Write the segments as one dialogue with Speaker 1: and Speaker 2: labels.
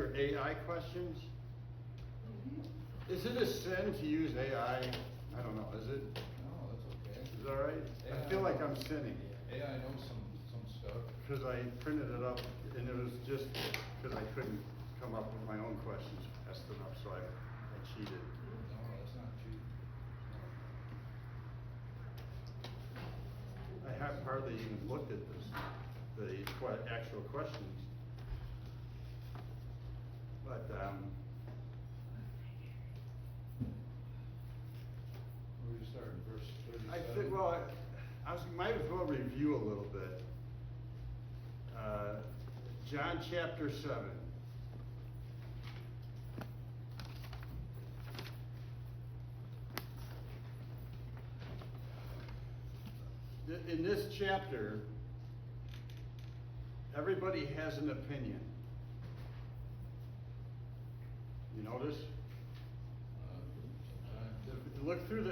Speaker 1: your AI questions. Is it a sin to use AI? I don't know, is it?
Speaker 2: No, that's okay.
Speaker 1: Is that right? I
Speaker 2: AI
Speaker 1: feel like I'm sinning.
Speaker 2: AI knows some stuff.
Speaker 1: Because I printed it up and it was just because I couldn't come up with my own questions fast enough, so I cheated.
Speaker 2: No, that's not cheap.
Speaker 1: I have hardly even looked at the actual questions. But,
Speaker 2: Where do you start, verse 37?
Speaker 1: I think, well, might as well review a little bit. John chapter 7. In this chapter, everybody has an opinion. You notice?
Speaker 2: Sometimes.
Speaker 1: Look through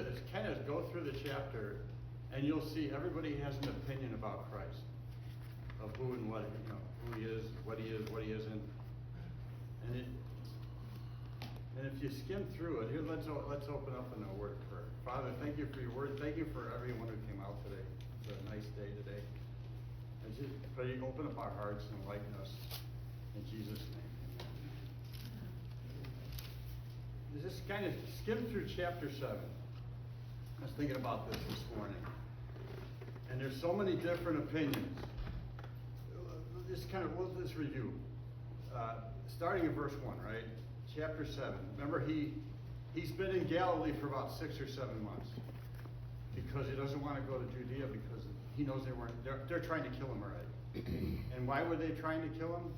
Speaker 1: go through the chapter, and you'll see everybody has an opinion about Christ, of who and what, who he is, what he isn't. And if you skim through it, here, let's open up in a word of prayer. Father, thank you for your word. Thank you for everyone who came out today. It's a nice day today. And just pray, open up our hearts and enlighten us. In Jesus' name. Just kind of skim through chapter 7. I was thinking about this morning. And there's so many different opinions. Let's review. Starting in verse 1, right? Chapter 7. Remember, he's been in Galilee for about 6 or 7 months because he doesn't want to go to Judea because he knows they're trying to kill him already. And why were they trying to kill him?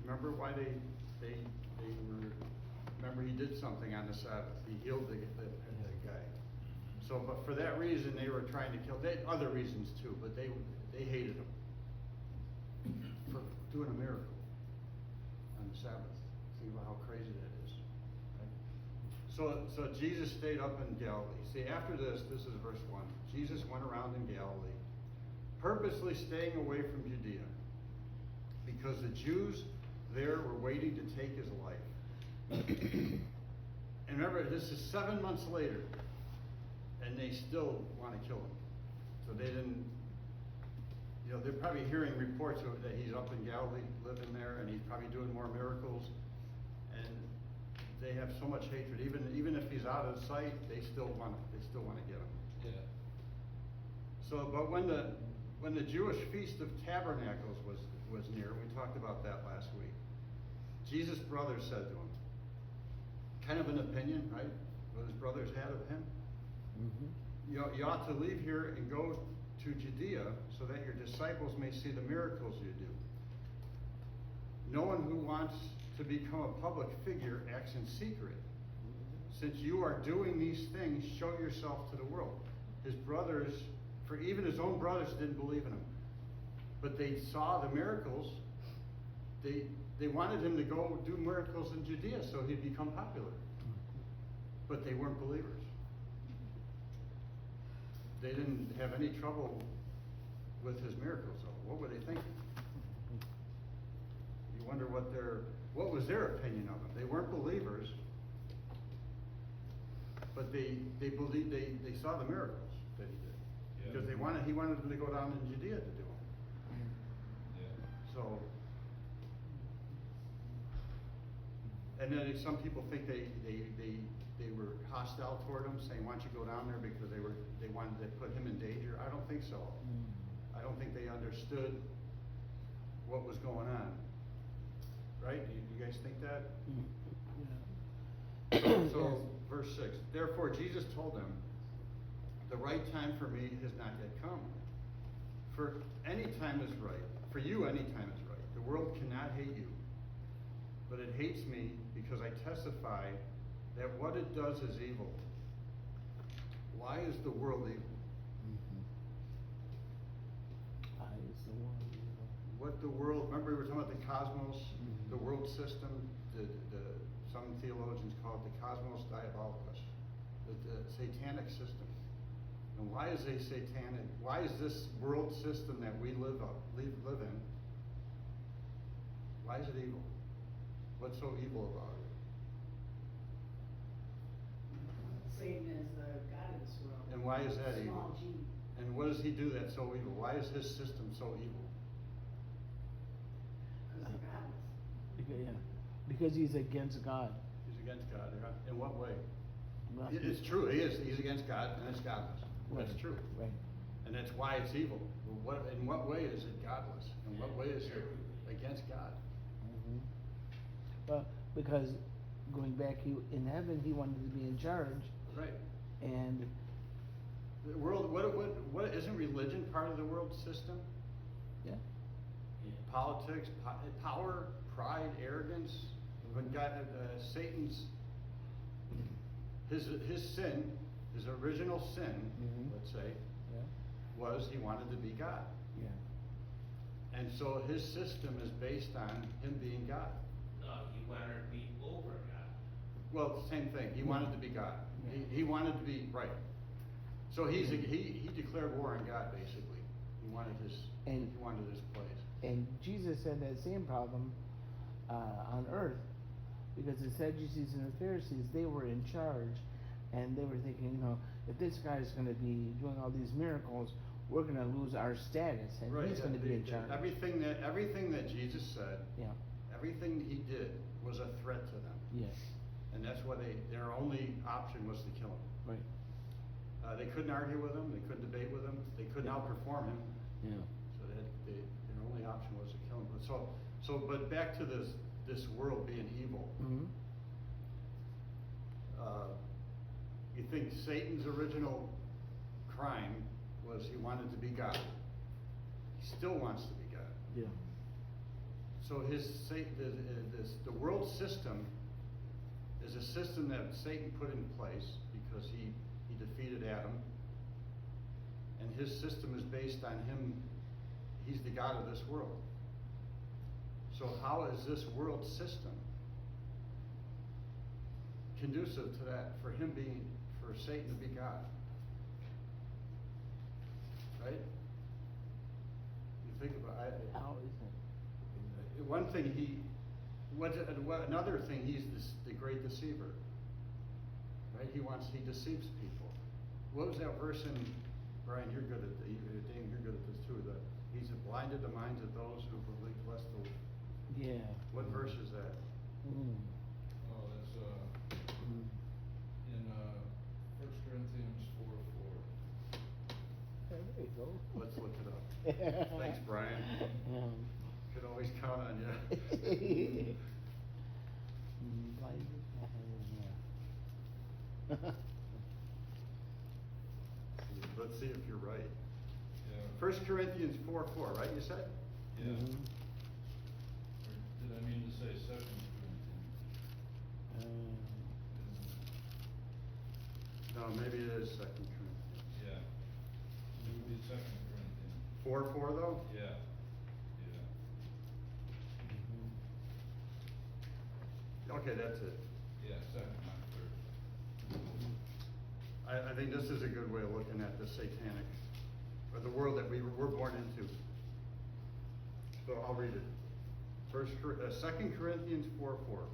Speaker 1: Remember why they were. Remember, he did something on the Sabbath. He healed the guy. So, but for that reason, they were trying to kill. They had other reasons too, but they hated him for doing a miracle on the Sabbath. Think about how crazy that is. Right? So Jesus stayed up in Galilee. See, after this is verse 1. Jesus went around in Galilee, purposely staying away from Judea, because the Jews there were waiting to take his life. And remember, this is 7 months later, and they still want to kill him. So they didn't, they're probably hearing reports that he's up in Galilee, living there, and he's probably doing more miracles. And they have so much hatred. Even if he's out of sight, they still want to get him.
Speaker 2: Yeah.
Speaker 1: So, but when the Jewish Feast of Tabernacles was near, we talked about that last week. Jesus' brothers said to him, kind of an opinion, right? What his brothers had of him. Mm-hmm. You ought to leave here and go to Judea so that your disciples may see the miracles you do. No one who wants to become a public figure acts in secret. Since you are doing these things, show yourself to the world. His brothers, for even his own brothers, didn't believe in him. But they saw the miracles. They wanted him to go do miracles in Judea so he'd become popular. But they weren't believers. They didn't have any trouble with his miracles, though. What were they thinking? You wonder what was their opinion of him. They weren't believers, but they believed, they saw the miracles that he did. Yeah. Because he wanted them to go down in Judea to do them. Yeah. So, and then some people think they were hostile toward him, saying, "Why don't you go down there?" Because they wanted to put him in danger. I don't think so. I don't think they understood what was going on. Right? Do you guys think that? Yeah. So verse 6. Therefore, Jesus told them, "The right time for me has not yet come. For any time is right. For you, any time is right. The world cannot hate you, but it hates me because I testify that what it does is evil." Why is the world evil?
Speaker 3: Why is the world evil?
Speaker 1: What the world, remember we were talking about the cosmos, the world system, some theologians call it the cosmos diabolicus, the satanic system. And why is a satanic, why is this world system that we live in Why is it evil? What's so evil about it?
Speaker 4: Satan is the God of this world.
Speaker 1: And why is that evil?
Speaker 4: Small g.
Speaker 1: And what does he do that's so evil? Why is his system so evil?
Speaker 4: Because they're godless.
Speaker 3: Because he's against God.
Speaker 1: He's against God. Yeah. In what way?
Speaker 3: Well,
Speaker 1: It's true. He is. He's against God, and it's godless. That's
Speaker 3: Right,
Speaker 1: true.
Speaker 3: Right.
Speaker 1: And that's why it's evil. Well, in what way is it godless? In what way is it against God?
Speaker 3: Mm-hmm. Well, because going back, in heaven, he wanted to be in charge,
Speaker 1: Right.
Speaker 3: and
Speaker 1: The world. What isn't religion part of the world system?
Speaker 3: yeah,
Speaker 1: Politics, power, pride, arrogance. When God, Satan's his sin, his original sin,
Speaker 3: Mhm.
Speaker 1: let's say,
Speaker 3: yeah,
Speaker 1: was he wanted to be God.
Speaker 3: yeah.
Speaker 1: And so his system is based on him being God.
Speaker 5: No, he wanted to be over God.
Speaker 1: Well, it's the same thing. He wanted to be God. He wanted to be right. So he declared war on God basically. He wanted his place.
Speaker 3: And Jesus had that same problem on earth, because the Sadducees and the Pharisees, they were in charge, and they were thinking, if this guy's going to be doing all these miracles, we're going to lose our status, and he's going to be in charge.
Speaker 1: Everything that Jesus said,
Speaker 3: Yeah.
Speaker 1: everything he did was a threat to them.
Speaker 3: Yes.
Speaker 1: And that's why their only option was to kill him.
Speaker 3: Right.
Speaker 1: They couldn't argue with him. They couldn't debate with him. They couldn't outperform him.
Speaker 3: Yeah.
Speaker 1: So their only option was to kill him. But back to this world being evil.
Speaker 3: Mm-hmm.
Speaker 1: You think Satan's original crime was he wanted to be God. He still wants to be God.
Speaker 3: Yeah.
Speaker 1: So the world system is a system that Satan put in place because he defeated Adam, and his system is based on him. He's the God of this world. So how is this world system conducive to that, for Satan to be God? Right? You think about it.
Speaker 3: How is it?
Speaker 1: One thing another thing, he's the great deceiver. Right? He deceives people. What was that verse in, Brian, you're good at Dave, you're good at this too, he's blinded the minds of those who believe less the.
Speaker 3: Yeah.
Speaker 1: What verse is that?
Speaker 3: Mm.
Speaker 2: Oh, that's,
Speaker 3: Mm.
Speaker 2: in, 1 Corinthians 4:4.
Speaker 3: There you go.
Speaker 1: Let's look it up. Thanks, Brian. Could always count on you. Let's see if you're right.
Speaker 2: Yeah.
Speaker 1: 1 Corinthians 4:4, right? You said?
Speaker 2: Yeah.
Speaker 3: Mhm.
Speaker 2: Or did I mean to say 2 Corinthians?
Speaker 1: No, maybe it is 2 Corinthians.
Speaker 2: Yeah. It would be 2 Corinthians.
Speaker 1: 4:4 though?
Speaker 2: Yeah. Yeah.
Speaker 1: Okay, that's it.
Speaker 2: Yeah, second, not third.
Speaker 1: I think this is a good way of looking at the satanic, or the world that we're born into. So I'll read it. 2 Corinthians 4:4.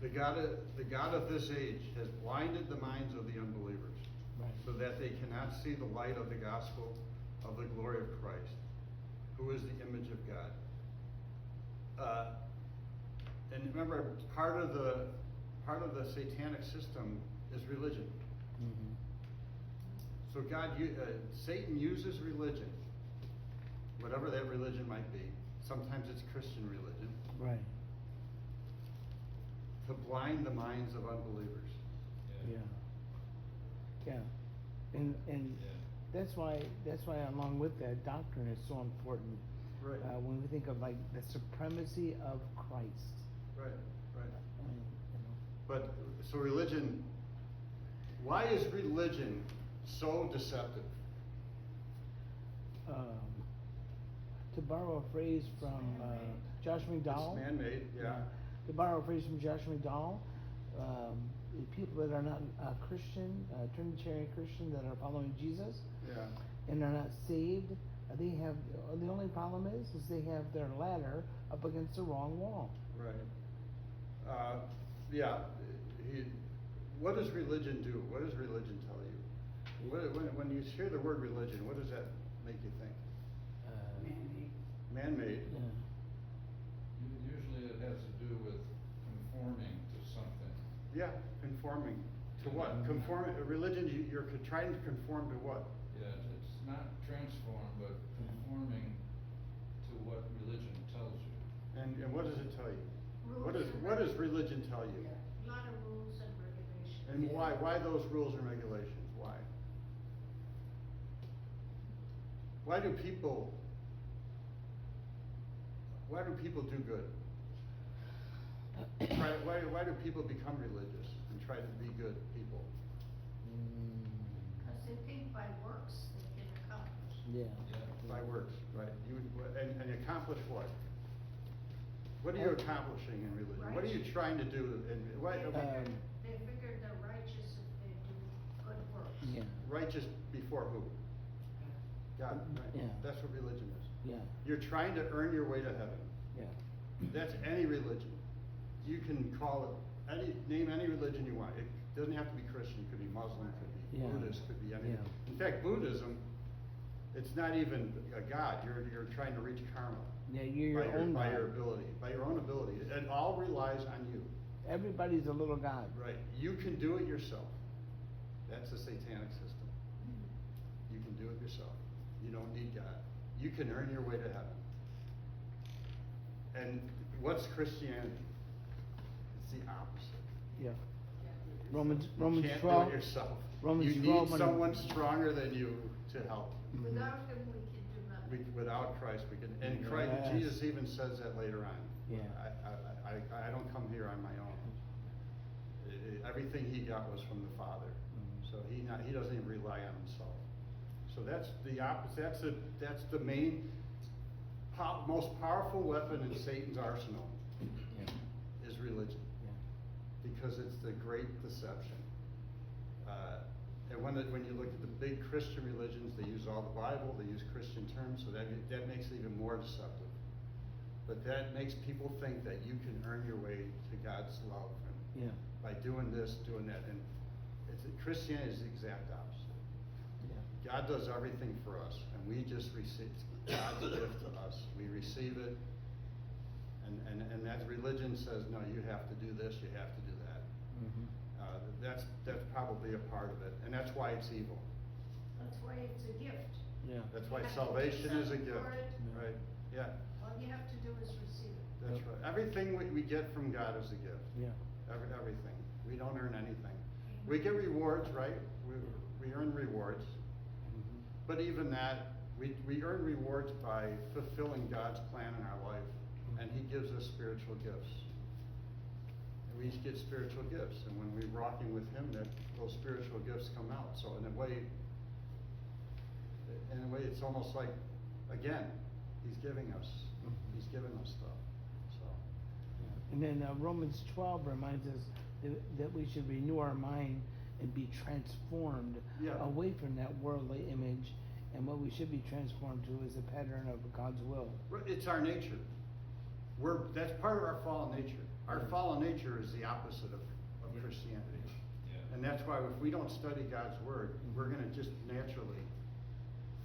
Speaker 1: The God of this age has blinded the minds of the unbelievers,
Speaker 3: Right.
Speaker 1: so that they cannot see the light of the gospel of the glory of Christ, who is the image of God. And remember, part of the satanic system is religion.
Speaker 3: Mm-hmm.
Speaker 1: So Satan uses religion, whatever that religion might be. Sometimes it's Christian religion,
Speaker 3: Right.
Speaker 1: to blind the minds of unbelievers.
Speaker 3: Yeah. Yeah. And
Speaker 2: Yeah.
Speaker 3: that's why along with that, doctrine is so important.
Speaker 1: Right.
Speaker 3: When we think of like the supremacy of Christ.
Speaker 1: Right.
Speaker 3: I mean,
Speaker 1: But so religion. Why is religion so deceptive?
Speaker 3: To borrow a phrase from Josh McDowell.
Speaker 1: It's man-made. Yeah.
Speaker 3: To borrow a phrase from Josh McDowell, people that are not Christian, Trinitarian Christian, that are following Jesus,
Speaker 1: Yeah.
Speaker 3: and are not saved, They have, the only problem is they have their ladder up against the wrong wall.
Speaker 1: Right. Yeah, what does religion do? What does religion tell you? When you hear the word religion, what does that make you think?
Speaker 4: Man-made.
Speaker 1: Man-made.
Speaker 3: Yeah.
Speaker 2: Usually it has to do with conforming to something.
Speaker 1: Yeah, conforming to what? Religion, you're trying to conform to what?
Speaker 2: Yeah, it's not transform, but conforming to what religion tells you.
Speaker 1: And what does it tell you?
Speaker 6: Rules
Speaker 1: What
Speaker 6: and
Speaker 1: does religion tell you?
Speaker 6: A lot of rules and regulations.
Speaker 1: And why those rules and regulations? Why? Why do people do good? Why do people become religious and try to be good people?
Speaker 6: Because they think by works they can accomplish.
Speaker 3: Yeah.
Speaker 1: By works, right? And accomplish what? What are you accomplishing in religion? What are you trying to do?
Speaker 6: They figure they're righteous if they do good works.
Speaker 3: Yeah.
Speaker 1: Righteous before who? God, right?
Speaker 3: Yeah.
Speaker 1: That's what religion is.
Speaker 3: Yeah.
Speaker 1: You're trying to earn your way to heaven.
Speaker 3: Yeah.
Speaker 1: That's any religion. You can call it name any religion you want. It doesn't have to be Christian. It could be Muslim. It could be
Speaker 3: Yeah.
Speaker 1: Buddhist. Could be anything.
Speaker 3: Yeah.
Speaker 1: In fact, Buddhism, it's not even a god. You're trying to reach karma.
Speaker 3: Yeah, you're your own
Speaker 1: by
Speaker 3: God.
Speaker 1: your ability, by your own ability. It all relies on you.
Speaker 3: Everybody's a little God.
Speaker 1: Right. You can do it yourself. That's the satanic system. You can do it yourself. You don't need God. You can earn your way to heaven. And what's Christianity? It's the opposite.
Speaker 3: Yeah. Romans
Speaker 1: You can't
Speaker 3: 12.
Speaker 1: do it yourself.
Speaker 3: Romans
Speaker 1: you
Speaker 3: 12
Speaker 1: need someone stronger than you to help.
Speaker 6: Without him, we can do nothing.
Speaker 1: Without Christ, we can. And Christ,
Speaker 3: Yes.
Speaker 1: Jesus even says that later on.
Speaker 3: Yeah.
Speaker 1: I don't come here on my own. Everything he got was from the Father. So he doesn't even rely on himself. So that's the opposite. That's the main, most powerful weapon in Satan's arsenal
Speaker 3: Yeah.
Speaker 1: is religion,
Speaker 3: Yeah.
Speaker 1: because it's the great deception. And when you look at the big Christian religions, they use all the Bible, they use Christian terms, so that makes it even more deceptive. But that makes people think that you can earn your way to God's love and
Speaker 3: Yeah.
Speaker 1: by doing this, doing that, and Christianity is the exact opposite.
Speaker 3: Yeah.
Speaker 1: God does everything for us, and we just receive God's gift to us. We receive it, and that religion says, no, you have to do this, you have to do that.
Speaker 3: Mhm.
Speaker 1: That's probably a part of it, and that's why it's evil.
Speaker 6: That's why it's a gift.
Speaker 3: Yeah.
Speaker 1: That's why
Speaker 6: You have to
Speaker 1: salvation
Speaker 6: do
Speaker 1: is a
Speaker 6: something
Speaker 1: gift,
Speaker 6: for it.
Speaker 1: right? Yeah,
Speaker 6: All you have to do is receive it.
Speaker 1: that's right. Everything we get from God is a gift.
Speaker 3: Yeah.
Speaker 1: Everything. We don't earn anything. We get rewards, right? We earn rewards.
Speaker 3: Mhm.
Speaker 1: But even that, we earn rewards by fulfilling God's plan in our life, and He gives us spiritual gifts. And we each get spiritual gifts, and when we're walking with Him, those spiritual gifts come out. So in a way, it's almost like, again, He's giving us stuff. So
Speaker 3: And then Romans 12 reminds us that we should renew our mind and be transformed
Speaker 1: Yeah.
Speaker 3: away from that worldly image, and what we should be transformed to is a pattern of God's will.
Speaker 1: it's our nature. That's part of our fallen nature. Our fallen nature is the opposite of Christianity.
Speaker 2: Yeah.
Speaker 1: And that's why if we don't study God's word, we're gonna just naturally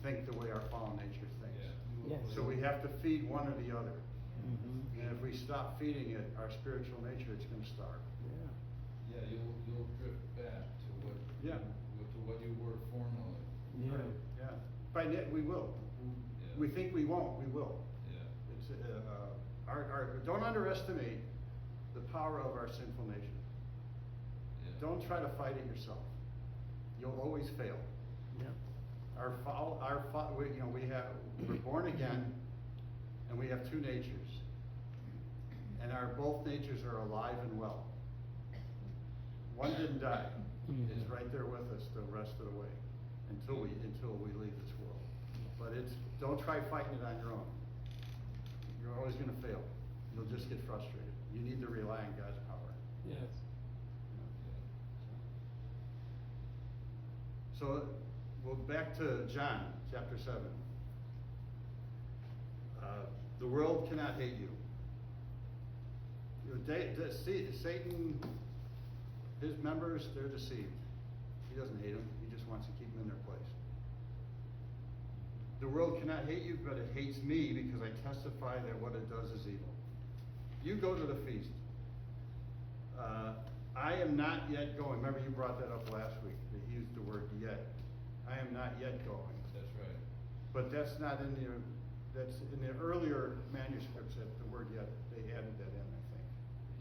Speaker 1: think the way our fallen nature thinks.
Speaker 2: Yeah.
Speaker 3: Yes.
Speaker 1: So we have to feed one or the other.
Speaker 3: Mhm.
Speaker 1: And if we stop feeding it, our spiritual nature, it's gonna starve.
Speaker 3: Yeah.
Speaker 2: Yeah, you'll drift back to
Speaker 1: Yeah.
Speaker 2: to what you were formerly.
Speaker 3: Yeah.
Speaker 1: Right, yeah. We will.
Speaker 2: Yeah.
Speaker 1: We think we won't, we will.
Speaker 2: Yeah.
Speaker 1: It's, don't underestimate the power of our sinful nature.
Speaker 2: Yeah.
Speaker 1: Don't try to fight it yourself. You'll always fail.
Speaker 3: Yeah.
Speaker 1: We're born again, and we have two natures. And both natures are alive and well. One didn't die.
Speaker 3: Mhm.
Speaker 1: It's right there with us the rest of the way, until we leave this world. But don't try fighting it on your own. You're always gonna fail. You'll just get frustrated. You need to rely on God's power.
Speaker 3: Yes.
Speaker 1: So, back to John, chapter 7. The world cannot hate you. Satan, his members, they're deceived. He doesn't hate them, he just wants to keep them in their place. The world cannot hate you, but it hates me because I testify that what it does is evil. You go to the feast. I am not yet going. Remember you brought that up last week, that he used the word yet. I am not yet going.
Speaker 2: That's right.
Speaker 1: But that's not in that's in the earlier manuscripts, that the word yet, they added that in, I think.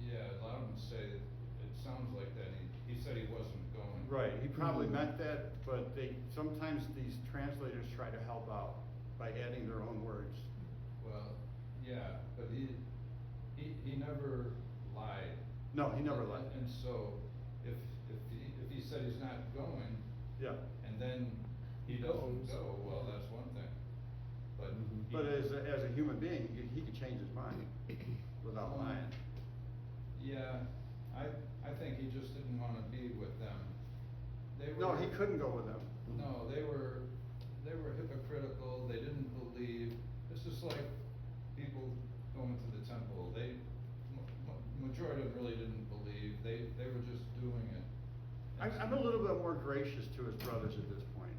Speaker 2: Yeah, a lot of them say, it sounds like that, he said he wasn't going.
Speaker 1: Right, he probably meant that, but sometimes these translators try to help out by adding their own words.
Speaker 2: Well, yeah, but he never lied.
Speaker 1: No, he never lied.
Speaker 2: And so, if he said he's not going,
Speaker 1: Yeah.
Speaker 2: and then he doesn't go, well, that's one thing. But
Speaker 1: But as a human being, he could change his mind without lying.
Speaker 2: Yeah, I think he just didn't wanna be with them.
Speaker 1: No, he couldn't go with them.
Speaker 2: No, they were hypocritical, they didn't believe. It's just like people going to the temple, majority of them really didn't believe, they were just doing it.
Speaker 1: I'm a little bit more gracious to his brothers at this point.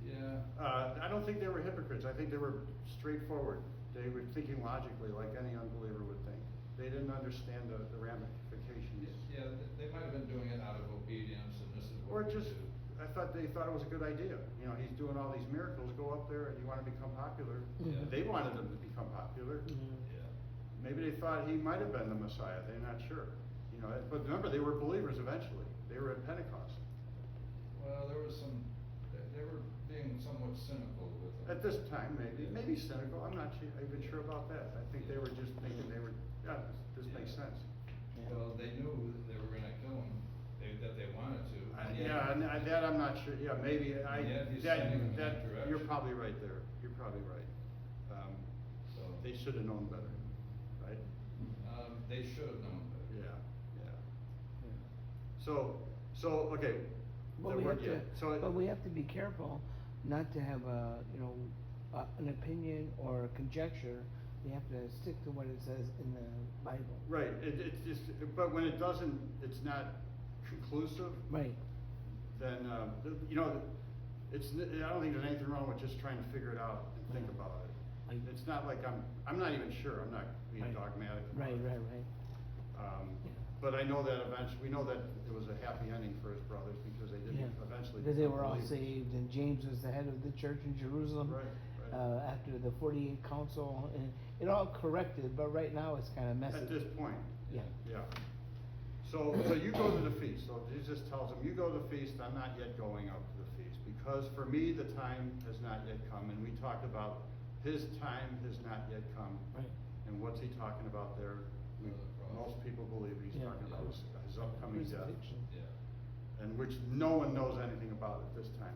Speaker 2: Yeah.
Speaker 1: I don't think they were hypocrites, I think they were straightforward. They were thinking logically like any unbeliever would think. They didn't understand the ramifications.
Speaker 2: Yeah, they might have been doing it out of obedience, and this is
Speaker 1: Or
Speaker 2: what we
Speaker 1: just,
Speaker 2: do.
Speaker 1: I thought they thought it was a good idea. You know, he's doing all these miracles, go up there and you wanna become popular.
Speaker 2: Yeah.
Speaker 1: They wanted him to become popular.
Speaker 2: Yeah.
Speaker 1: Maybe they thought he might have been the Messiah, they're not sure. You know, but remember, they were believers eventually. They were at Pentecost.
Speaker 2: Well, there was they were being somewhat cynical with it.
Speaker 1: At this time, maybe cynical, I'm not even sure about that. I think they were just thinking this makes sense.
Speaker 2: Well, they knew they were gonna kill him, that they wanted to. and yet-
Speaker 1: Yeah, and that I'm not sure, yeah, maybe,
Speaker 2: And yet he's sending them in that
Speaker 1: you're
Speaker 2: direction.
Speaker 1: probably right there, you're probably right.
Speaker 2: So,
Speaker 1: They should have known better, right?
Speaker 2: they should have known better.
Speaker 1: Yeah. So, okay.
Speaker 3: But
Speaker 1: that
Speaker 3: we
Speaker 1: word
Speaker 3: have to,
Speaker 1: yet. So
Speaker 3: but we have to be careful not to have an opinion or a conjecture. We have to stick to what it says in the Bible.
Speaker 1: right, it's just, but when it doesn't, it's not conclusive,
Speaker 3: Right.
Speaker 1: then, I don't think there's anything wrong with just trying to figure it out and think about it.
Speaker 3: Like-
Speaker 1: It's not like I'm not even sure, I'm not being
Speaker 3: Right.
Speaker 1: dogmatic about
Speaker 3: Right,
Speaker 1: it.
Speaker 3: right.
Speaker 1: But I know that we know that it was a happy ending for his brothers because they did
Speaker 3: Yeah.
Speaker 1: eventually.
Speaker 3: Because they were all
Speaker 1: believers.
Speaker 3: saved, and James was the head of the church in Jerusalem.
Speaker 1: Right.
Speaker 3: After the 48 council, and it all corrected, but right now it's kind of messy.
Speaker 1: At this point.
Speaker 3: Yeah.
Speaker 1: Yeah. So you go to the feast, so Jesus tells them, you go to the feast, I'm not yet going up to the feast, because for me the time has not yet come, and we talked about his time has not yet come.
Speaker 3: Right.
Speaker 1: And what's he talking about there?
Speaker 2: The cross.
Speaker 1: Most people believe he's
Speaker 3: Yeah.
Speaker 1: talking about his upcoming death,
Speaker 3: Crucifixion.
Speaker 2: Yeah,
Speaker 1: and which no one knows anything about at this time.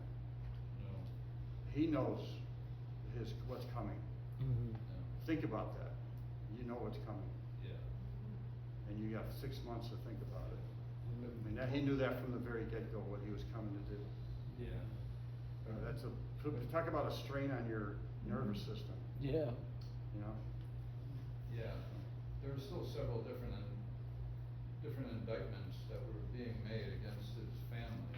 Speaker 2: no,
Speaker 1: He knows what's coming.
Speaker 3: Mhm.
Speaker 2: no,
Speaker 1: Think about that. You know what's coming,
Speaker 2: yeah.
Speaker 1: and you got 6 months to think about it. I mean, he knew that from the very get-go, what he was coming to do.
Speaker 2: Yeah.
Speaker 1: Talk about a strain on your nervous system,
Speaker 3: Yeah.
Speaker 1: you know?
Speaker 2: Yeah, there were still several different indictments that were being made against his family.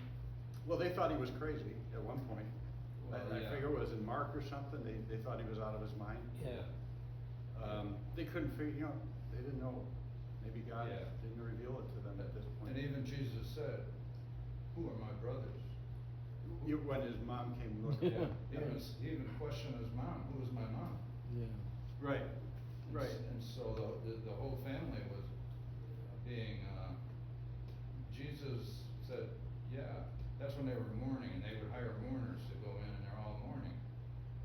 Speaker 1: Well, they thought he was crazy at one point.
Speaker 2: Well,
Speaker 1: I
Speaker 2: yeah.
Speaker 1: figure it was in Mark or something, they thought he was out of his mind.
Speaker 3: Yeah.
Speaker 1: They couldn't figure, they didn't know, maybe God
Speaker 2: Yeah.
Speaker 1: didn't reveal it to them at this point.
Speaker 2: And even Jesus said, "Who are my brothers?"
Speaker 1: When his mom came looking.
Speaker 2: Yeah, he even questioned his mom, "Who is my mom?"
Speaker 3: Yeah.
Speaker 1: Right,
Speaker 2: And
Speaker 1: right.
Speaker 2: And so the whole family was being, Jesus said, yeah, that's when they were mourning, and they would hire mourners to go in, and they're all mourning.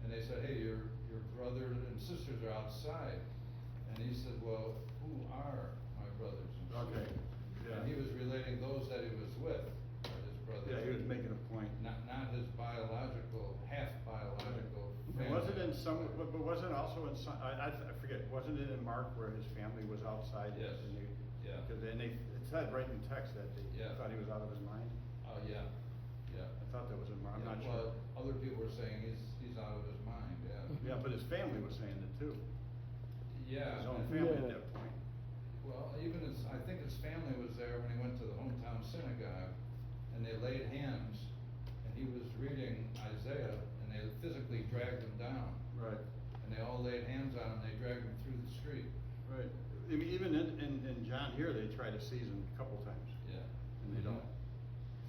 Speaker 2: And they said, "Hey, your brother and sisters are outside." And he said, "Well, who are my brothers and sisters?"
Speaker 1: Okay, yeah.
Speaker 2: And he was relating those that he was with, his brothers.
Speaker 1: Yeah, he was making a point.
Speaker 2: Not his half biological family.
Speaker 1: Was it in but wasn't also in some, I forget, wasn't it in Mark where his family was outside?
Speaker 2: Yes.
Speaker 1: And
Speaker 2: Yeah.
Speaker 1: Cause then it said right in text that they
Speaker 2: Yeah.
Speaker 1: thought he was out of his mind.
Speaker 2: Yeah.
Speaker 1: I thought that was in Mark, I'm not
Speaker 2: Well,
Speaker 1: sure.
Speaker 2: other people were saying he's out of his mind, yeah.
Speaker 1: Yeah, but his family was saying it too.
Speaker 2: Yeah,
Speaker 1: his own
Speaker 2: and-
Speaker 1: family at
Speaker 3: Yeah.
Speaker 1: that point.
Speaker 2: Well, even his, I think his family was there when he went to the hometown synagogue, and they laid hands, and he was reading Isaiah, and they physically dragged him down.
Speaker 1: Right.
Speaker 2: And they all laid hands on him, they dragged him through the street.
Speaker 1: Right. I mean, even in John here, they try to seize him a couple times,
Speaker 2: Yeah.
Speaker 1: and they don't.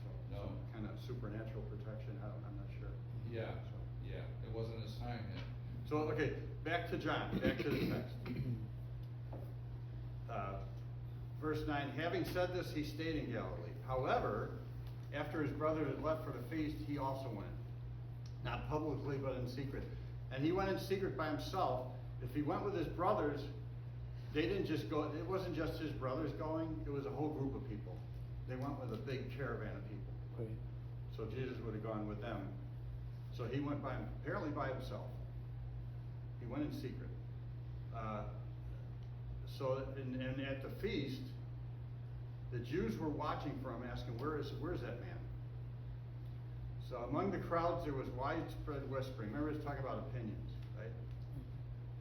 Speaker 1: So,
Speaker 2: No.
Speaker 1: some kind of supernatural protection, I'm not sure.
Speaker 2: Yeah,
Speaker 1: So.
Speaker 2: yeah, it wasn't his time yet.
Speaker 1: So, okay, back to John, back to the text. Verse 9, having said this, he stayed in Galilee. However, after his brother had left for the feast, he also went. Not publicly, but in secret. And he went in secret by himself. If he went with his brothers, they didn't just go, it wasn't just his brothers going, it was a whole group of people. They went with a big caravan of people.
Speaker 3: Right.
Speaker 1: So Jesus would have gone with them. So he went by, apparently by himself. He went in secret. And at the feast, the Jews were watching for him, asking, where's that man? So among the crowds, there was widespread whispering. Remember, he's talking about opinions, right?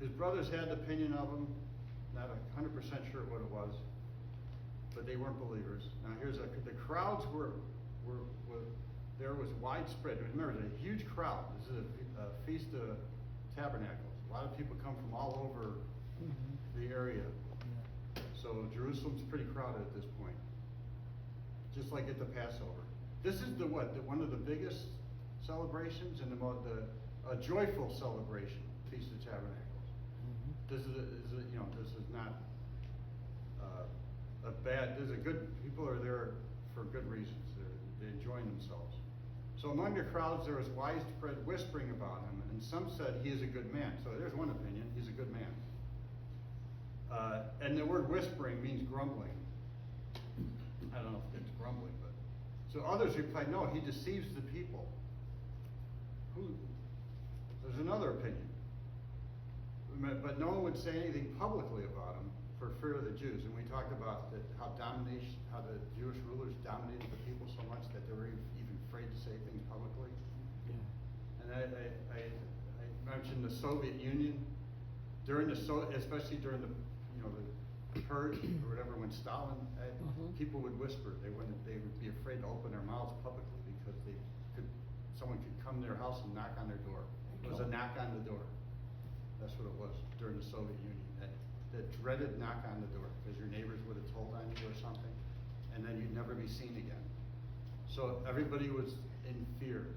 Speaker 1: His brothers had an opinion of him, not 100% sure what it was, but they weren't believers. Now the crowds there was widespread. Remember, it's a huge crowd. This is a feast of Tabernacles. A lot of people come from all over the area.
Speaker 3: Yeah.
Speaker 1: So Jerusalem's pretty crowded at this point. Just like at the Passover. This is one of the biggest celebrations and a joyful celebration, Feast of Tabernacles. This is not a bad, people are there for good reasons. They're enjoying themselves. So among the crowds there was widespread whispering about him, and some said he is a good man. So there's one opinion, he's a good man. And the word whispering means grumbling. I don't know if it's grumbling, but. So others replied, no, he deceives the people. There's another opinion. But no one would say anything publicly about him for fear of the Jews. And we talked about how the Jewish rulers dominated the people so much that they were even afraid to say things publicly.
Speaker 3: Yeah.
Speaker 1: And I mentioned the Soviet Union especially during the purge or whatever, when Stalin, people would whisper. They would be afraid to open their mouths publicly because someone could come to their house and knock on their door. It was a knock on the door. That's what it was during the Soviet Union. That dreaded knock on the door because your neighbors would have told on you or something, and then you'd never be seen again. So everybody was in fear.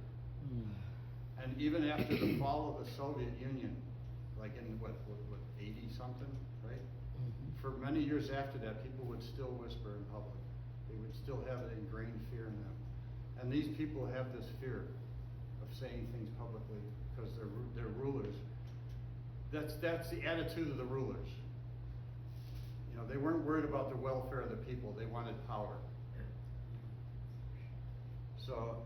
Speaker 1: And even after the fall of the Soviet Union, like in what 80 something, right? For many years after that, people would still whisper in public. They would still have an ingrained fear in them. And these people have this fear of saying things publicly because they're rulers. That's the attitude of the rulers. They weren't worried about the welfare of the people. They wanted power. So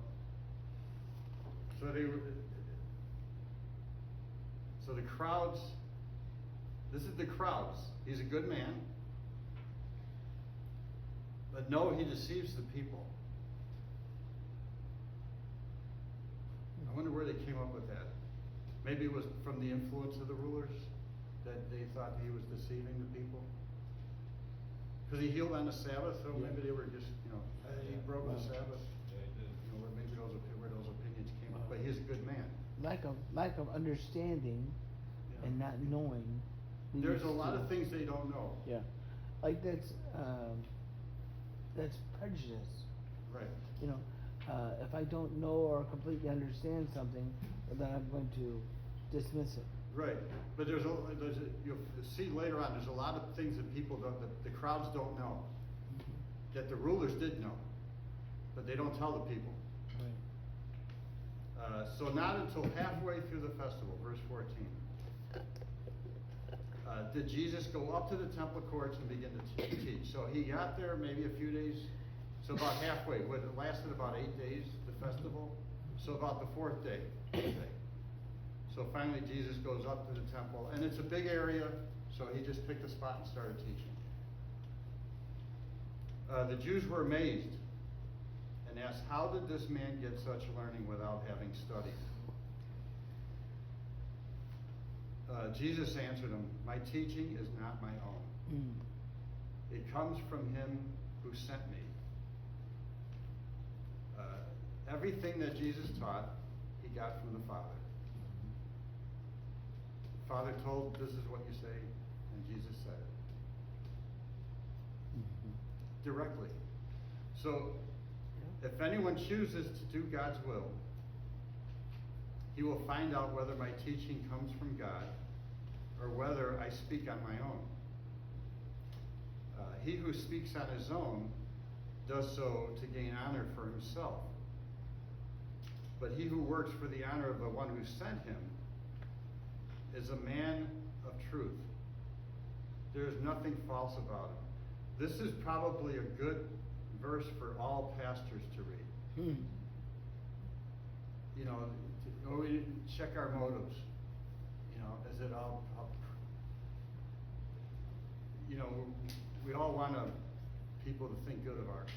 Speaker 1: the crowds, this is the crowds. He's a good man. But no, he deceives the people. I wonder where they came up with that. Maybe it was from the influence of the rulers that they thought he was deceiving the people. Because he healed on the Sabbath, so maybe they were just, he broke the Sabbath. Maybe where those opinions came up. But he's a good man.
Speaker 3: Lack of understanding and not knowing.
Speaker 1: There's a lot of things they don't know.
Speaker 3: Yeah, like that's prejudice.
Speaker 1: Right.
Speaker 3: If I don't know or completely understand something, then I'm going to dismiss it.
Speaker 1: Right, but you'll see later on, there's a lot of things that people the crowds don't know, that the rulers did know, but they don't tell the people.
Speaker 3: Right.
Speaker 1: So not until halfway through the festival, verse 14, did Jesus go up to the temple courts and begin to teach. So he got there maybe a few days, so about halfway. It lasted about 8 days, the festival, so about the fourth day. So finally Jesus goes up to the temple, and it's a big area, so he just picked a spot and started teaching. The Jews were amazed and asked, how did this man get such learning without having studied? Jesus answered him, "My teaching is not my own. It comes from him who sent me." Everything that Jesus taught, he got from the Father. The Father told, "This is what you say," and Jesus said it. Directly. So, if anyone chooses to do God's will, he will find out whether my teaching comes from God or whether I speak on my own. He who speaks on his own does so to gain honor for himself. But he who works for the honor of the one who sent him is a man of truth. There is nothing false about him. This is probably a good verse for all pastors to read. You know, we check our motives. You know, is it all? You know, we all want people to think good of us.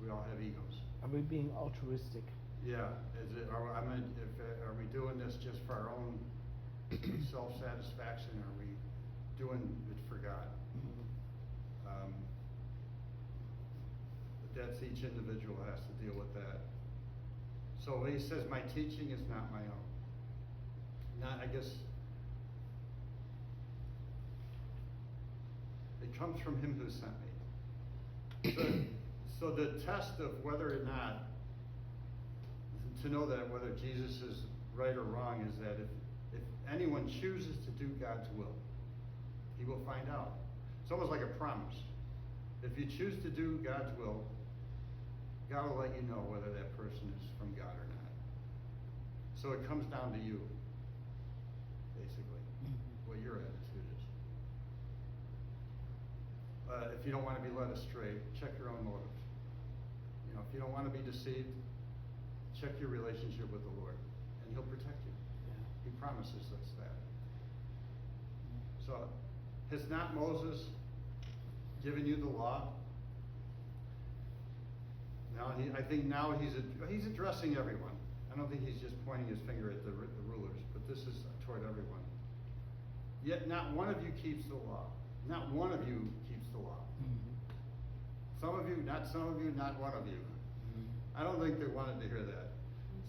Speaker 1: We all have egos.
Speaker 3: Are we being altruistic?
Speaker 1: Yeah. Are we doing this just for our own self-satisfaction? Or are we doing it for God? But that's each individual has to deal with that. So he says, "My teaching is not my own." Not, I guess, it comes from him who sent me. So the test of whether or not, to know that whether Jesus is right or wrong, is that if anyone chooses to do God's will, he will find out. It's almost like a promise. If you choose to do God's will, God will let you know whether that person is from God or not. So it comes down to you, basically, what your attitude is. If you don't want to be led astray, check your own motives. You know, if you don't want to be deceived, check your relationship with the Lord, and he'll protect you. He promises us that. So, has not Moses given you the law? Now, I think now he's addressing everyone. I don't think he's just pointing his finger at the rulers, but this is toward everyone. Yet not one of you keeps the law. Not one of you keeps the law. Some of you, not some of you, not one of you. I don't think they wanted to hear that.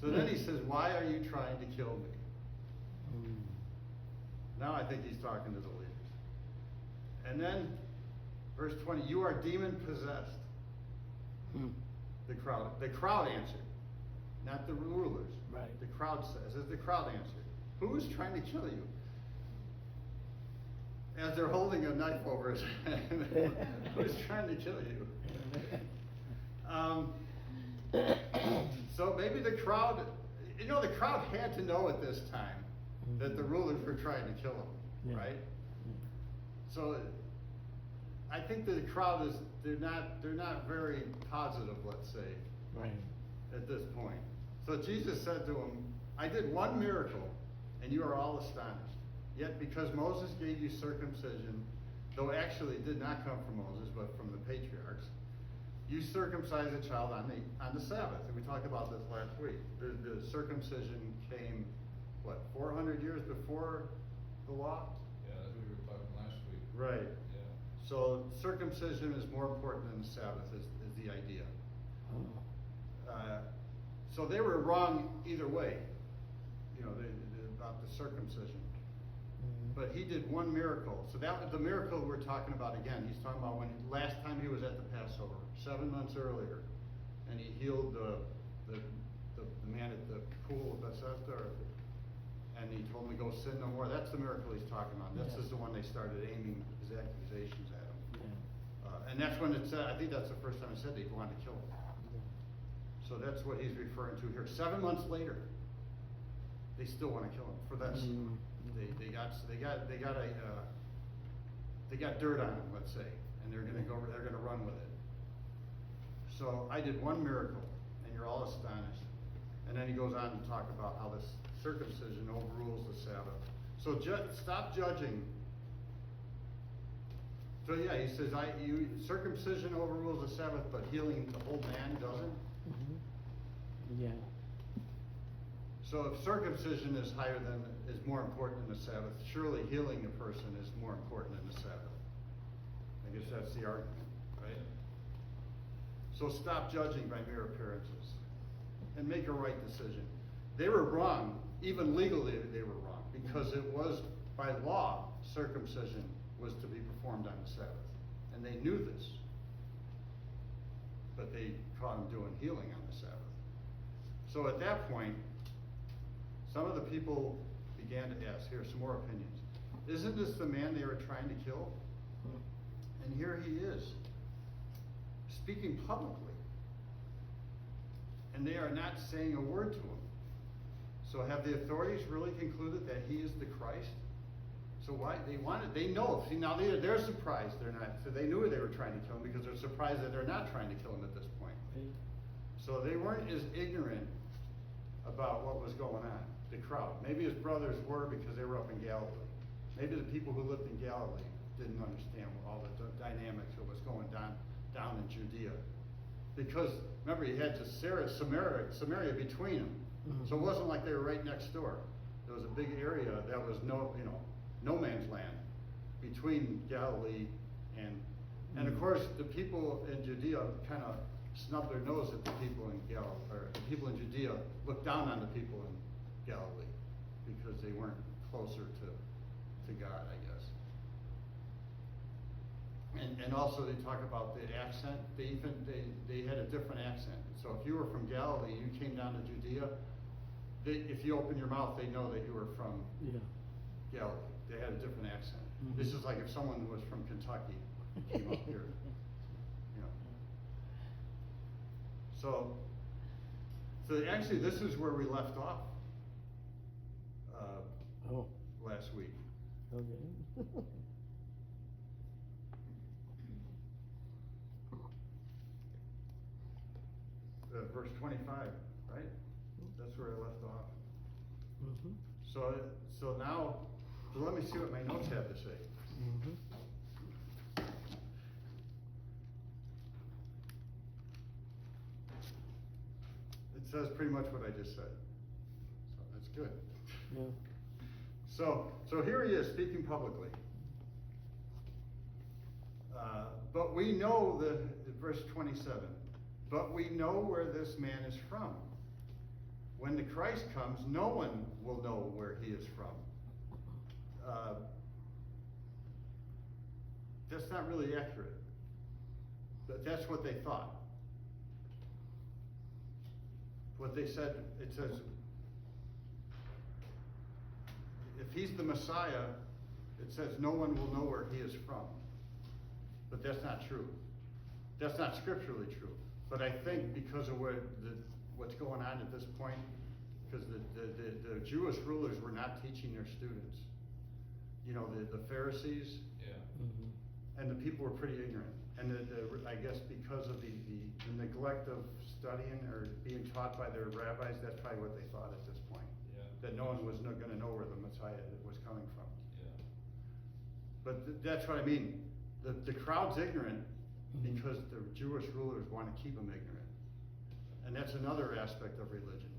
Speaker 1: So then he says, "Why are you trying to kill me?" Now I think he's talking to the leaders. And then, verse 20, "You are demon-possessed." The crowd answered, not the rulers.
Speaker 3: Right.
Speaker 1: The crowd says, as the crowd answered, "Who is trying to kill you?" As they're holding a knife over his head. Who's trying to kill you? So maybe the crowd had to know at this time that the rulers were trying to kill him, right? So I think the crowd they're not very positive, let's say,
Speaker 3: Right.
Speaker 1: at this point. So Jesus said to him, "I did one miracle, and you are all astonished. Yet because Moses gave you circumcision, though actually it did not come from Moses, but from the patriarchs, you circumcise a child on the Sabbath." And we talked about this last week. The circumcision came, 400 years before the law?
Speaker 2: Yeah, that's what we were talking last week.
Speaker 1: Right.
Speaker 2: Yeah.
Speaker 1: So circumcision is more important than the Sabbath is the idea. So they were wrong either way, about the circumcision. But he did one miracle. So that was the miracle we're talking about again. He's talking about when last time he was at the Passover, 7 months earlier, and he healed the man at the pool of Bethesda, and he told him to go sin no more. That's the miracle he's talking about. This is the one they started aiming his accusations at him. And that's when it said, I think that's the first time it said they wanted to kill him. So that's what he's referring to here. 7 months later, they still want to kill him for this. They got dirt on him, let's say, and they're gonna run with it. So I did one miracle, and you're all astonished. And then he goes on to talk about how this circumcision overrules the Sabbath. So stop judging. So yeah, he says, circumcision overrules the Sabbath, but healing the whole man doesn't.
Speaker 3: Yeah.
Speaker 1: So if circumcision is more important than the Sabbath, surely healing a person is more important than the Sabbath. I guess that's the argument, right? So stop judging by mere appearances and make a right decision. They were wrong, even legally they were wrong, because it was, by law, circumcision was to be performed on the Sabbath. And they knew this. But they caught him doing healing on the Sabbath. So at that point, some of the people began to ask, here, some more opinions. Isn't this the man they were trying to kill? And here he is, speaking publicly. And they are not saying a word to him. So have the authorities really concluded that he is the Christ? So why, they know, see now they're surprised they're not, so they knew they were trying to kill him because they're surprised that they're not trying to kill him at this point. So they weren't as ignorant about what was going on, the crowd. Maybe his brothers were because they were up in Galilee. Maybe the people who lived in Galilee didn't understand all the dynamics of what's going down in Judea. Because remember, he had Samaria between them. So it wasn't like they were right next door. There was a big area that was no man's land between Galilee and of course the people in Judea kind of snubbed their nose at the people in Galilee, or the people in Judea looked down on the people in Galilee because they weren't closer to God, I guess. And also they talk about the accent. They had a different accent. So if you were from Galilee, you came down to Judea, if you open your mouth, they know that you were from Galilee. They had a different accent. This is like if someone was from Kentucky came up here. So actually this is where we left off last week.
Speaker 3: Okay.
Speaker 1: Verse 25, right? That's where I left off.
Speaker 3: Mm-hmm.
Speaker 1: So now, let me see what my notes have to say.
Speaker 3: Mm-hmm.
Speaker 1: It says pretty much what I just said. So that's good.
Speaker 3: Yeah.
Speaker 1: So here he is speaking publicly. But we know verse 27, but we know where this man is from. When the Christ comes, no one will know where he is from. That's not really accurate. But that's what they thought. What they said, it says, if he's the Messiah, it says no one will know where he is from. But that's not true. That's not scripturally true. But I think because of what's going on at this point, because the Jewish rulers were not teaching their students. The Pharisees and the people were pretty ignorant. And I guess because of the neglect of studying or being taught by their rabbis, that's probably what they thought at this point.
Speaker 2: Yeah.
Speaker 1: That no one was going to know where the Messiah was coming from.
Speaker 2: Yeah.
Speaker 1: But that's what I mean. The crowd's ignorant because the Jewish rulers want to keep them ignorant. And that's another aspect of religion.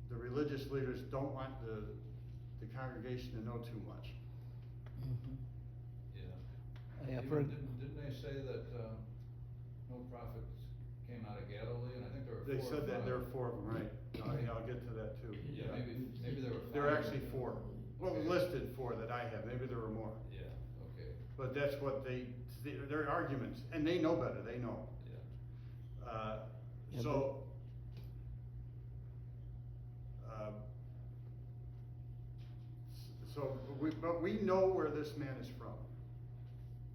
Speaker 1: The religious leaders don't want the congregation to know too much.
Speaker 3: Mm-hmm.
Speaker 2: Yeah.
Speaker 3: Yeah,
Speaker 2: Didn't they say that no prophets came out of Galilee? And I think there were
Speaker 1: They
Speaker 2: four.
Speaker 1: said that there are 4 of them, right? I'll get to that too.
Speaker 2: Yeah, maybe there were 5.
Speaker 1: There are actually 4. Well,
Speaker 2: Okay.
Speaker 1: listed 4 that I have. Maybe there were more.
Speaker 2: Yeah. Okay.
Speaker 1: But that's what their arguments, and they know better. They know.
Speaker 2: Yeah.
Speaker 1: But we know where this man is from.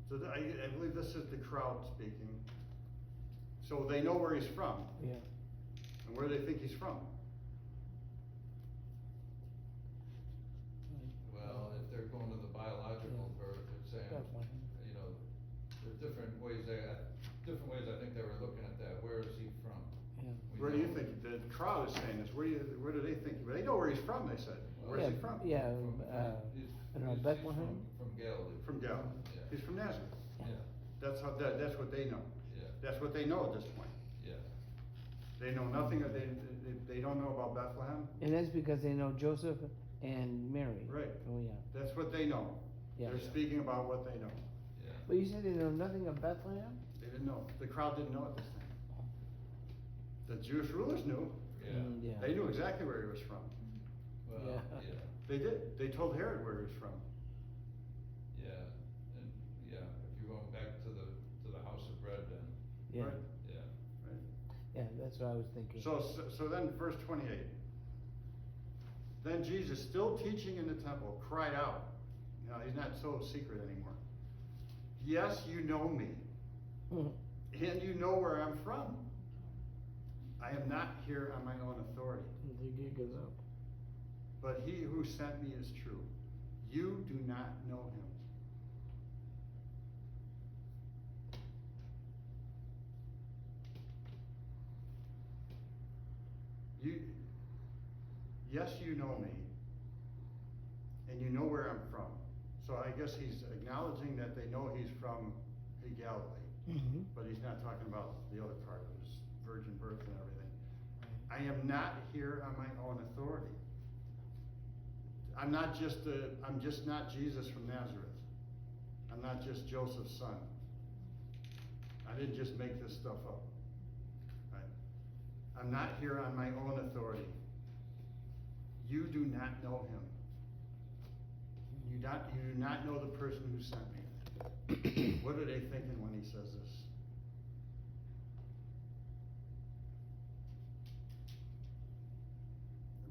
Speaker 1: So I believe this is the crowd speaking. So they know where he's from.
Speaker 3: Yeah.
Speaker 1: And where they think he's from.
Speaker 2: Well, if they're going to the biological birth, it's saying,
Speaker 3: Definitely.
Speaker 2: there's different ways I think they were looking at that. Where is he from?
Speaker 3: Yeah.
Speaker 2: We
Speaker 1: Where do you
Speaker 2: know-
Speaker 1: think the crowd is saying this? Where do they think? They know where he's from. They said. Where's he from?
Speaker 3: Yeah,
Speaker 2: He's
Speaker 3: I don't know,
Speaker 2: he's
Speaker 3: Bethlehem?
Speaker 2: From Galilee.
Speaker 1: From Galilee.
Speaker 2: Yeah.
Speaker 1: He's from Nazareth.
Speaker 2: Yeah.
Speaker 1: That's what they know.
Speaker 2: Yeah.
Speaker 1: That's what they know at this point.
Speaker 2: Yeah.
Speaker 1: They know nothing, they don't know about Bethlehem.
Speaker 3: And that's because they know Joseph and Mary.
Speaker 1: Right.
Speaker 3: Oh, yeah.
Speaker 1: That's what they know.
Speaker 3: Yeah.
Speaker 1: They're speaking about what they know.
Speaker 2: Yeah.
Speaker 3: But you said they know nothing of Bethlehem?
Speaker 1: They didn't know. The crowd didn't know at this time. The Jewish rulers knew.
Speaker 2: Yeah.
Speaker 3: Yeah.
Speaker 1: They knew exactly where he was from.
Speaker 2: Well,
Speaker 3: Yeah.
Speaker 2: yeah,
Speaker 1: They did. They told Herod where he was from.
Speaker 2: yeah, and, yeah, if you're going back to the house of bread then,
Speaker 3: Yeah.
Speaker 1: Right.
Speaker 2: yeah.
Speaker 1: Right.
Speaker 3: Yeah, that's what I was thinking.
Speaker 1: So then verse 28. Then Jesus, still teaching in the temple, cried out. You know, he's not so secret anymore. Yes, you know me, and you know where I'm from. I am not here on my own authority,
Speaker 3: The gig is up.
Speaker 1: but he who sent me is true. You do not know him. Yes, you know me, and you know where I'm from. So I guess he's acknowledging that they know he's from Galilee,
Speaker 3: Mm-hmm.
Speaker 1: but he's not talking about the other part of his virgin birth and everything. I am not here on my own authority. I'm just not Jesus from Nazareth. I'm not just Joseph's son. I didn't just make this stuff up. Right? I'm not here on my own authority. You do not know him. You do not know the person who sent me. What are they thinking when he says this?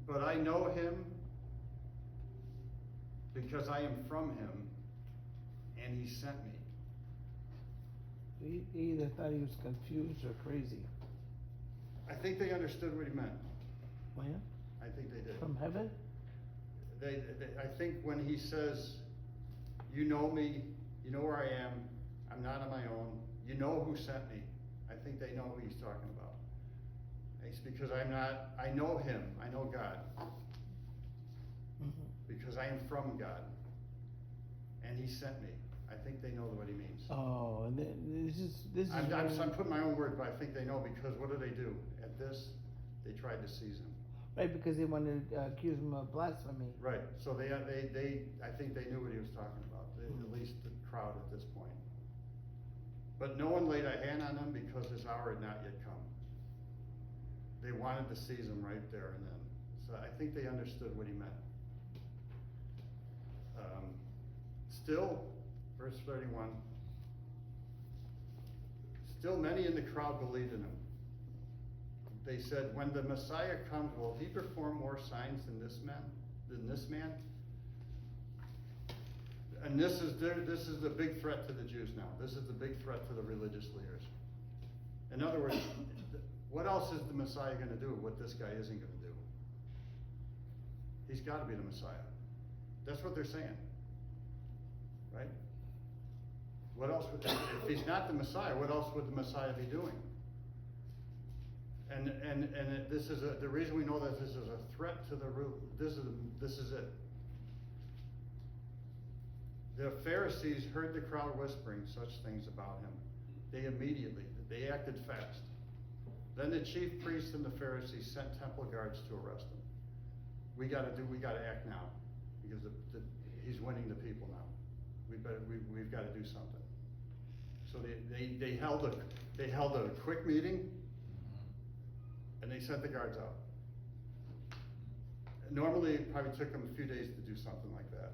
Speaker 1: But I know him because I am from him, and he sent me.
Speaker 3: He either thought he was confused or crazy.
Speaker 1: I think they understood what he meant.
Speaker 3: Oh, yeah?
Speaker 1: I think they did.
Speaker 3: From heaven?
Speaker 1: I think when he says, you know me, you know where I am, I'm not on my own, you know who sent me, I think they know who he's talking about. It's because I know him, I know God,
Speaker 3: Mm-hmm.
Speaker 1: because I am from God, and he sent me. I think they know what he means.
Speaker 3: Oh, and then this is.
Speaker 1: I'm putting my own words, but I think they know, because what do? At this, they tried to seize him.
Speaker 3: Right, because they wanted to accuse him of blasphemy.
Speaker 1: Right, so I think they knew what he was talking about, at least the crowd at this point. But no one laid a hand on him because his hour had not yet come. They wanted to seize him right there and then. So I think they understood what he meant. Still, verse 31, still many in the crowd believed in him. They said, when the Messiah comes, will he perform more signs than this man? And this is the big threat to the Jews now. This is the big threat to the religious leaders. In other words, what else is the Messiah going to do what this guy isn't going to do? He's got to be the Messiah. That's what they're saying. Right? What else would, if he's not the Messiah, what else would the Messiah be doing? And this is the reason we know that this is a threat to the this is it. The Pharisees heard the crowd whispering such things about him. They acted fast. Then the chief priests and the Pharisees sent temple guards to arrest him. We got to act now, because he's winning the people now. We've got to do something. So they held a quick meeting, and they sent the guards out. Normally, it probably took them a few days to do something like that.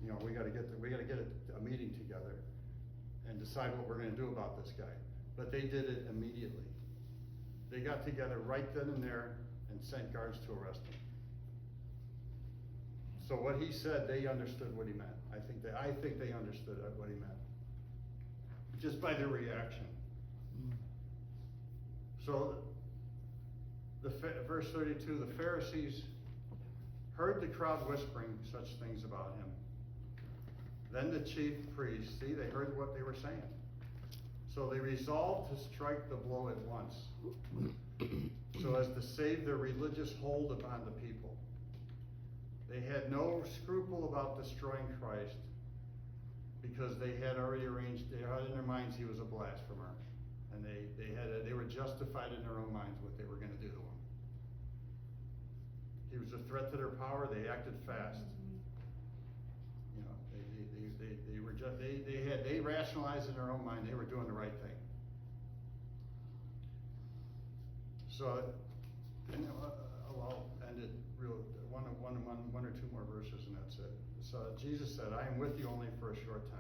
Speaker 1: You know, we got to get a meeting together and decide what we're going to do about this guy. But they did it immediately. They got together right then and there and sent guards to arrest him. So what he said, they understood what he meant. I think they understood what he meant, just by their reaction. So, verse 32, the Pharisees heard the crowd whispering such things about him. Then the chief priests, see, they heard what they were saying. So they resolved to strike the blow at once, so as to save their religious hold upon the people. They had no scruple about destroying Christ, because they had already arranged, they had in their minds he was a blasphemer. And they were justified in their own minds what they were gonna do to him. He was a threat to their power, they acted fast. You know, they were just, they rationalized in their own mind, they were doing the right thing. So, and I'll end it real, one or two more verses and that's it. So Jesus said, I am with you only for a short time.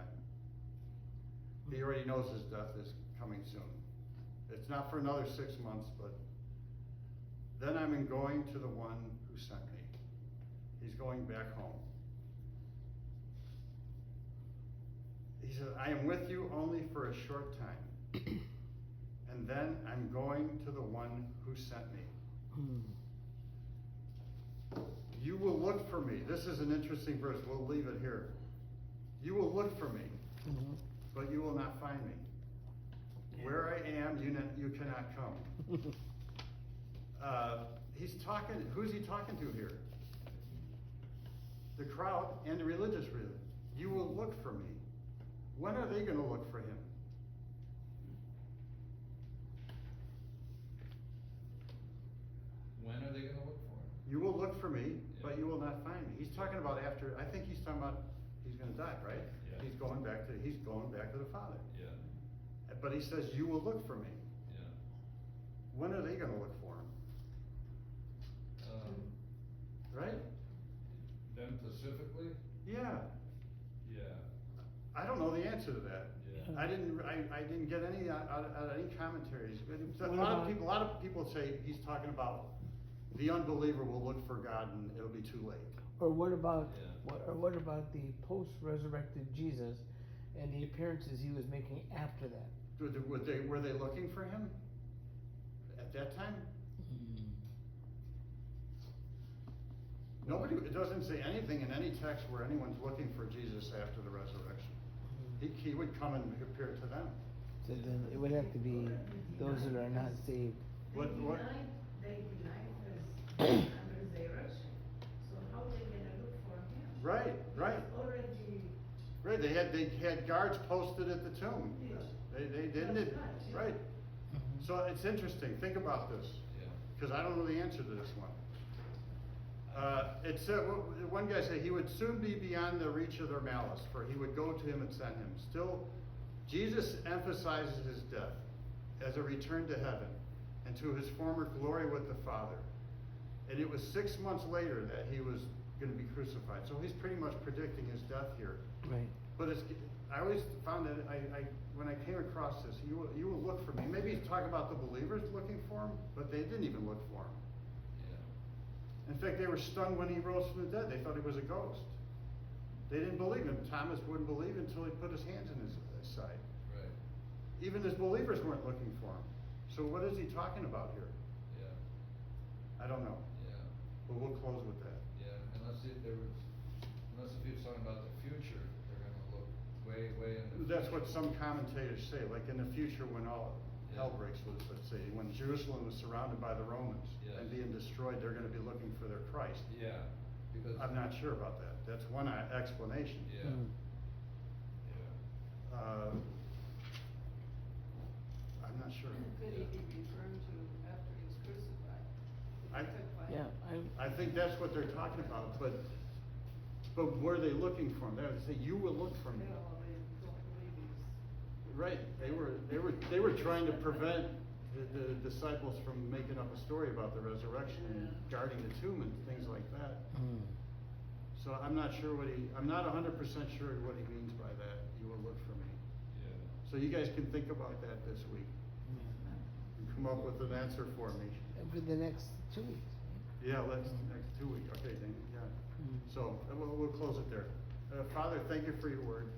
Speaker 1: He already knows his death is coming soon. It's not for another 6 months, but then I'm going to the one who sent me. He's going back home. He said, I am with you only for a short time. And then I'm going to the one who sent me. You will look for me. This is an interesting verse. We'll leave it here. You will look for me, but you will not find me. Where I am, you cannot come. He's talking, who's he talking to here? The crowd and the religious leaders. You will look for me. When are they going to look for him?
Speaker 2: When are they gonna look for him?
Speaker 1: You will look for me, but
Speaker 2: Yeah.
Speaker 1: you will not find me. He's talking about after, I think he's talking about, he's gonna die, right?
Speaker 2: Yeah.
Speaker 1: He's going back to the Father.
Speaker 2: Yeah,
Speaker 1: But he says, you will look for me.
Speaker 2: yeah.
Speaker 1: When are they gonna look for him? Right?
Speaker 2: Them specifically?
Speaker 1: Yeah.
Speaker 2: Yeah,
Speaker 1: I don't know the answer to that.
Speaker 2: yeah.
Speaker 1: I didn't get any out of any commentaries. A
Speaker 3: What
Speaker 1: lot
Speaker 3: about-
Speaker 1: of people say he's talking about the unbeliever will look for God and it'll be too late.
Speaker 3: Or what about,
Speaker 2: Yeah.
Speaker 3: what about the post-resurrected Jesus and the appearances he was making after that?
Speaker 1: Were they looking for him at that time? Nobody, it doesn't say anything in any text where anyone's looking for Jesus after the resurrection. He would come and appear to them.
Speaker 3: So then it would have to be those that are not saved.
Speaker 6: They
Speaker 1: What-
Speaker 6: denied us under resurrection, so how they gonna look for him?
Speaker 1: Right.
Speaker 6: Already,
Speaker 1: Right, they had guards posted at the tomb.
Speaker 6: Yes.
Speaker 1: They didn't,
Speaker 6: That's right, yeah.
Speaker 1: right. So it's interesting, think about this,
Speaker 2: Yeah.
Speaker 1: because I don't know the answer to this one. It said, one guy said he would soon be beyond the reach of their malice, for he would go to him and send him. Still, Jesus emphasizes his death as a return to heaven and to his former glory with the Father. And it was 6 months later that he was going to be crucified. So he's pretty much predicting his death here.
Speaker 3: Right.
Speaker 1: But I always found that when I came across this, you will look for me. Maybe he's talking about the believers looking for him, but they didn't even look for him.
Speaker 2: Yeah.
Speaker 1: In fact, they were stunned when he rose from the dead. They thought he was a ghost. They didn't believe him. Thomas wouldn't believe until he put his hands in his side.
Speaker 2: Right.
Speaker 1: Even his believers weren't looking for him. So what is he talking about here?
Speaker 2: Yeah.
Speaker 1: I don't know.
Speaker 2: Yeah.
Speaker 1: But we'll close with that.
Speaker 2: Yeah, unless if he was talking about the future, they're gonna look way in the.
Speaker 1: That's what
Speaker 2: future.
Speaker 1: some commentators say, like in the future when all hell
Speaker 2: Yeah.
Speaker 1: breaks loose, let's say, when Jerusalem was surrounded by the Romans
Speaker 2: Yes.
Speaker 1: and being destroyed, they're gonna be looking for their Christ.
Speaker 2: Yeah, because.
Speaker 1: I'm not sure about that. That's one explanation.
Speaker 2: Yeah, yeah.
Speaker 1: I'm not sure.
Speaker 4: Could he be referring to after he was crucified?
Speaker 3: Yeah,
Speaker 1: I think that's what they're talking about, but were they looking for him? They would say, you will look for me.
Speaker 4: They already don't believe he's.
Speaker 1: Right, they were trying to prevent the disciples from making up a story about the resurrection and guarding the tomb and things like that. So I'm not sure I'm not 100% sure what he means by that, you will look for me.
Speaker 2: Yeah.
Speaker 1: So you guys can think about that this week. And come up with an answer for me.
Speaker 3: for the next 2 weeks.
Speaker 1: Yeah, next 2 weeks, okay, then, yeah. So, we'll close it there. Father, thank you for your word.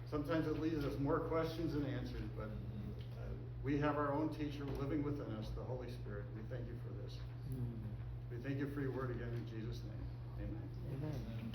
Speaker 1: Sometimes it leaves us more questions than answers, but we have our own teacher living within us, the Holy Spirit. We thank you for this. We thank you for your word again in Jesus' name. Amen.
Speaker 3: Amen.